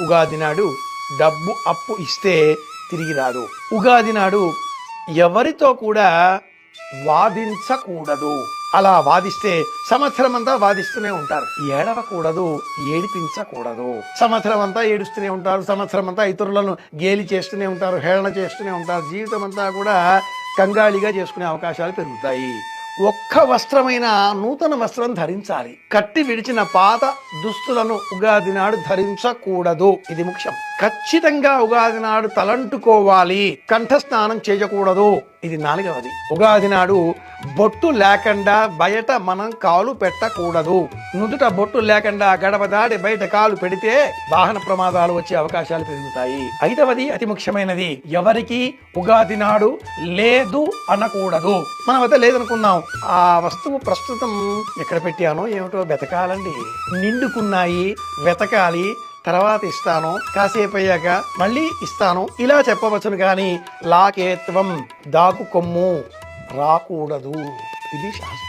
ఉగాది నాడు డబ్బు అప్పు ఇస్తే తిరిగి రాదు. ఉగాది నాడు ఎవరితో కూడా వాదించకూడదు. అలా వాదిస్తే సంవత్సరం అంతా వాదిస్తూనే ఉంటారు. ఏడవకూడదు, ఏడిపించకూడదు. సంవత్సరం అంతా ఏడుస్తూనే ఉంటారు, సంవత్సరం అంతా ఇతరులను గేలి చేస్తూనే ఉంటారు, హేళన చేస్తూనే ఉంటారు. జీవితం అంతా కూడా కంగాళిగా చేసుకునే అవకాశాలు పెరుగుతాయి. ఒక్క వస్త్రమైన నూతన వస్త్రం ధరించాలి. కట్టి విడిచిన పాత దుస్తులను ఉగాది నాడు ధరించకూడదు. ఇది ముఖ్యం. ఖచ్చితంగా ఉగాది నాడు తలంటుకోవాలి. కంఠస్నానం చేయకూడదు. ఇది 4వది. ఉగాది నాడు బొట్టు లేకుండా బయట మనం కాలు పెట్టకూడదు. నుదుట బొట్టు లేకుండా గడప దాటి బయట కాలు పెడితే వాహన ప్రమాదాలు వచ్చే అవకాశాలు పెరుగుతాయి. 5వది అతి ముఖ్యమైనది, ఎవరికి ఉగాది నాడు లేదు అనకూడదు. మనం అయితే లేదనుకున్నాం, ఆ వస్తువు ప్రస్తుతం ఎక్కడ పెట్టానో ఏమిటో వెతకాలండి. నిండుకున్నాయి, వెతకాలి, తర్వాత ఇస్తాను, కాసేపు అయ్యాక మళ్ళీ ఇస్తాను, ఇలా చెప్పవచ్చును. కానీ లాకేత్వం, దాకు కొమ్ము రాకూడదు. ఇది శాస్త్రం.